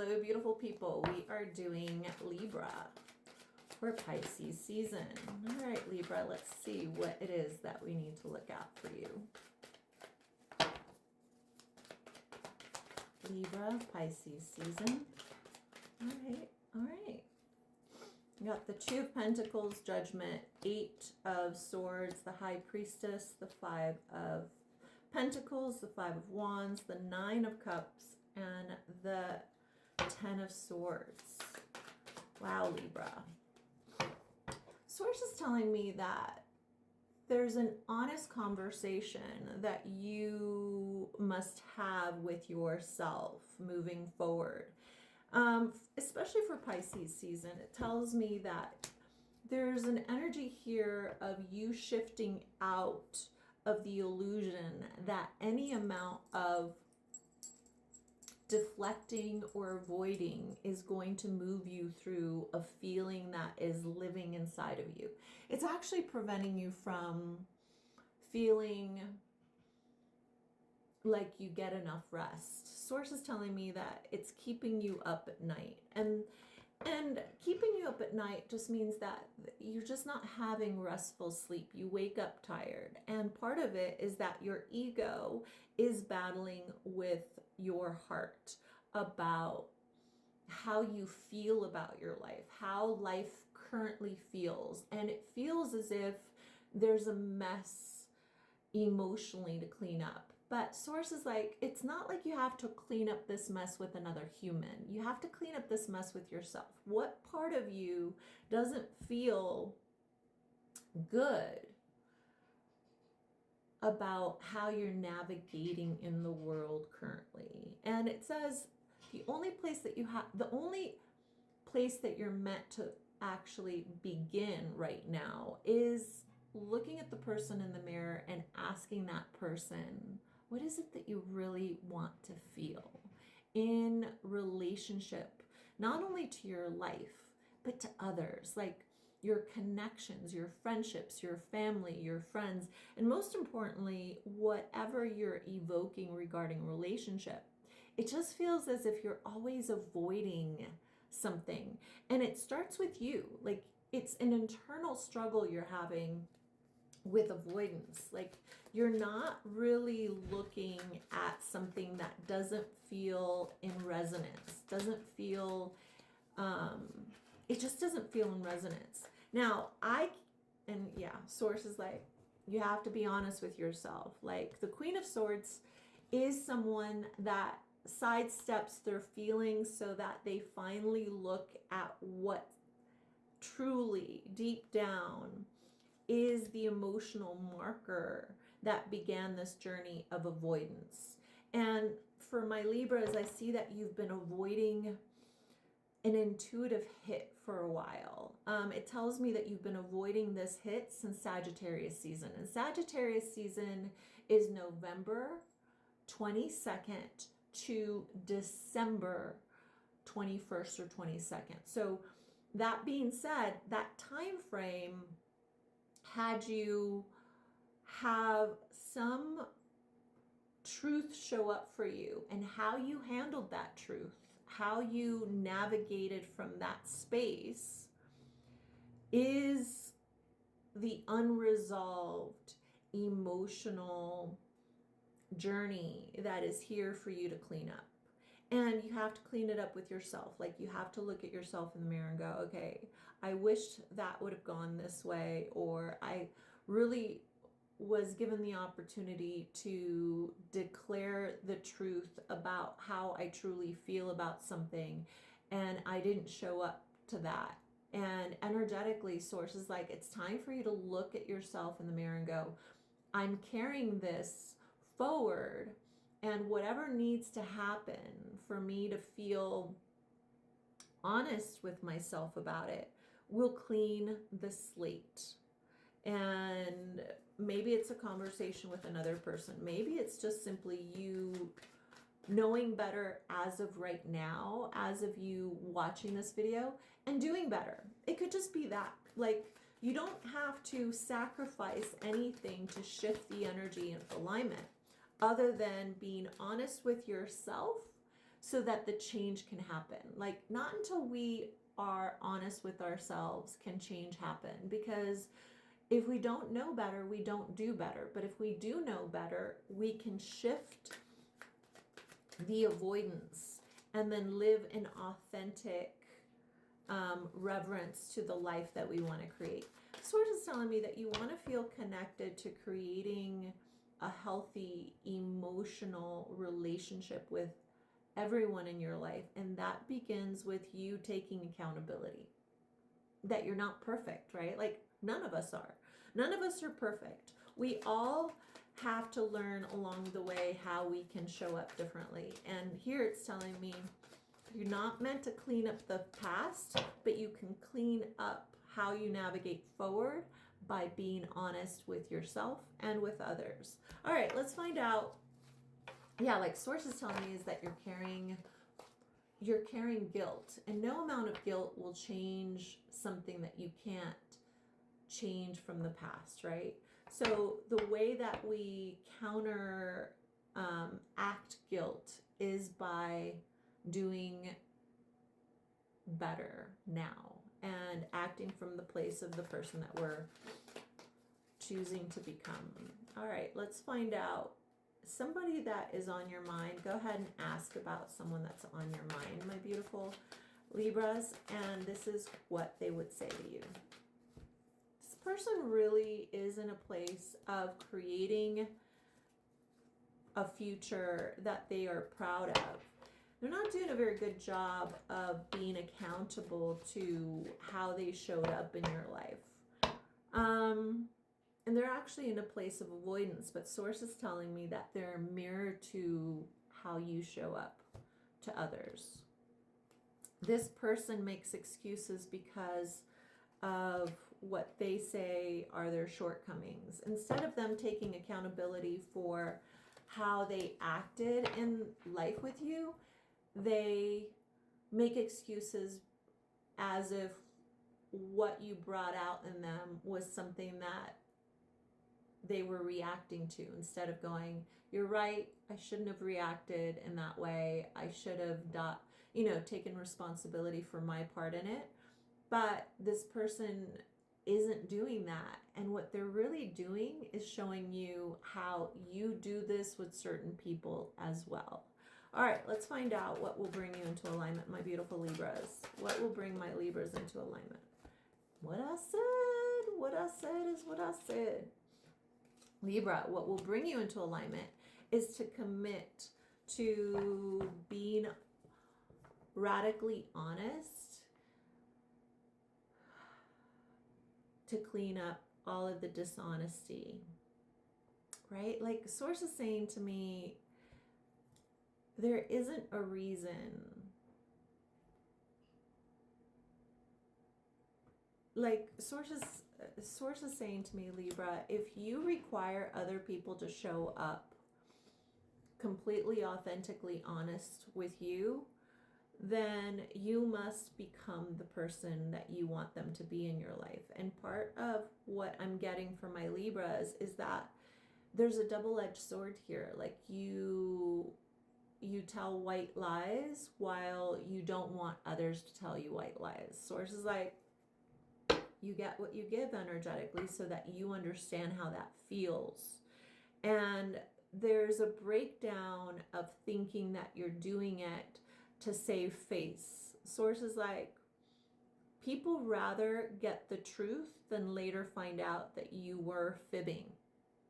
Hello, beautiful people. We are doing Libra for Pisces season. All right, Libra, let's see what it is that we need to look at for you. Libra, Pisces season. All right. We got the Two of Pentacles, Judgment, Eight of Swords, the High Priestess, the Five of Pentacles, the Five of Wands, the Nine of Cups, and the Ten of Swords. Wow, Libra. Source is telling me that there's an honest conversation that you must have with yourself moving forward. Especially for Pisces season, it tells me that there's an energy here of you shifting out of the illusion that any amount of deflecting or avoiding is going to move you through a feeling that is living inside of you. It's actually preventing you from feeling like you get enough rest. Source is telling me that it's keeping you up at night. And keeping you up at night just means that you're just not having restful sleep. You wake up tired. And part of it is that your ego is battling with your heart about how you feel about your life, how life currently feels. And it feels as if there's a mess emotionally to clean up. But Source is like, it's not like you have to clean up this mess with another human. You have to clean up this mess with yourself. What part of you doesn't feel good about how you're navigating in the world currently? And it says the only place that you're meant to actually begin right now is looking at the person in the mirror and asking that person, what is it that you really want to feel in relationship, not only to your life, but to others, like your connections, your friendships, your family, your friends, and most importantly, whatever you're evoking regarding relationship. It just feels as if you're always avoiding something. And it starts with you. Like it's an internal struggle you're having with avoidance. Like you're not really looking at something that doesn't feel in resonance, it just doesn't feel in resonance. Now Source is like, you have to be honest with yourself. Like the Queen of Swords is someone that sidesteps their feelings so that they finally look at what truly deep down is the emotional marker that began this journey of avoidance. And for my Libras, I see that you've been avoiding an intuitive hit for a while. It tells me that you've been avoiding this hit since Sagittarius season. And Sagittarius season is November 22nd to December 21st or 22nd. So that being said, that time frame had you have some truth show up for you, and how you handled that truth, how you navigated from that space is the unresolved emotional journey that is here for you to clean up. And you have to clean it up with yourself. Like you have to look at yourself in the mirror and go, okay, I wished that would have gone this way, or I really was given the opportunity to declare the truth about how I truly feel about something, and I didn't show up to that. And energetically, Source is like, it's time for you to look at yourself in the mirror and go, I'm carrying this forward, and whatever needs to happen for me to feel honest with myself about it will clean the slate. And maybe it's a conversation with another person. Maybe it's just simply you knowing better as of right now, as of you watching this video, and doing better. It could just be that. Like, you don't have to sacrifice anything to shift the energy and alignment other than being honest with yourself so that the change can happen. Like, not until we are honest with ourselves can change happen, because if we don't know better, we don't do better. But if we do know better, we can shift the avoidance and then live an authentic reverence to the life that we want to create. Source is telling me that you want to feel connected to creating a healthy emotional relationship with everyone in your life, and that begins with you taking accountability that you're not perfect, right? Like, none of us are. None of us are perfect. We all have to learn along the way how we can show up differently. And here it's telling me you're not meant to clean up the past, but you can clean up how you navigate forward by being honest with yourself and with others. All right, let's find out. Yeah, like Source is telling me is that you're carrying guilt, and no amount of guilt will change something that you can't change from the past, right? So the way that we counter act guilt is by doing better now and acting from the place of the person that we're choosing to become. All right, let's find out somebody that is on your mind. Go ahead and ask about someone that's on your mind, my beautiful Libras, and this is what they would say to you. This person really is in a place of creating a future that they are proud of. They're not doing a very good job of being accountable to how they showed up in your life. And they're actually in a place of avoidance, but Source is telling me that they're a mirror to how you show up to others. This person makes excuses because of what they say are their shortcomings. Instead of them taking accountability for how they acted in life with you, they make excuses as if what you brought out in them was something that they were reacting to, instead of going, you're right, I shouldn't have reacted in that way. I should have taken responsibility for my part in it. But this person isn't doing that. And what they're really doing is showing you how you do this with certain people as well. All right, let's find out what will bring you into alignment, my beautiful Libras. What will bring my Libras into alignment? What I said is what I said. Libra, what will bring you into alignment is to commit to being radically honest, to clean up all of the dishonesty, right? Like Source is saying to me, there isn't a reason. Like Source is saying to me, Libra, if you require other people to show up completely authentically honest with you, then you must become the person that you want them to be in your life. And part of what I'm getting from my Libras is that there's a double-edged sword here. Like you tell white lies while you don't want others to tell you white lies. Source is like, you get what you give energetically so that you understand how that feels. And there's a breakdown of thinking that you're doing it to save face. Source is like, people rather get the truth than later find out that you were fibbing.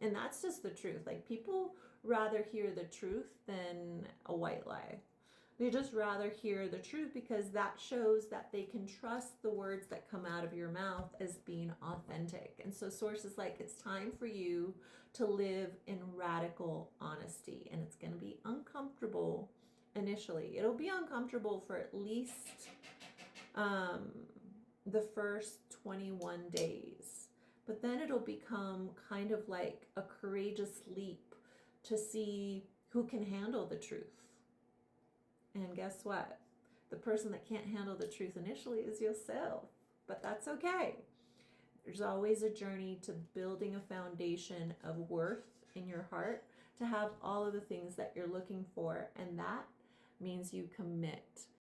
And that's just the truth. Like, people rather hear the truth than a white lie. They just rather hear the truth because that shows that they can trust the words that come out of your mouth as being authentic. And so Source is like, it's time for you to live in radical honesty. And it's going to be uncomfortable initially. It'll be uncomfortable for at least the first 21 days. But then it'll become kind of like a courageous leap to see who can handle the truth. And guess what? The person that can't handle the truth initially is yourself. But that's okay. There's always a journey to building a foundation of worth in your heart to have all of the things that you're looking for. And that means you commit.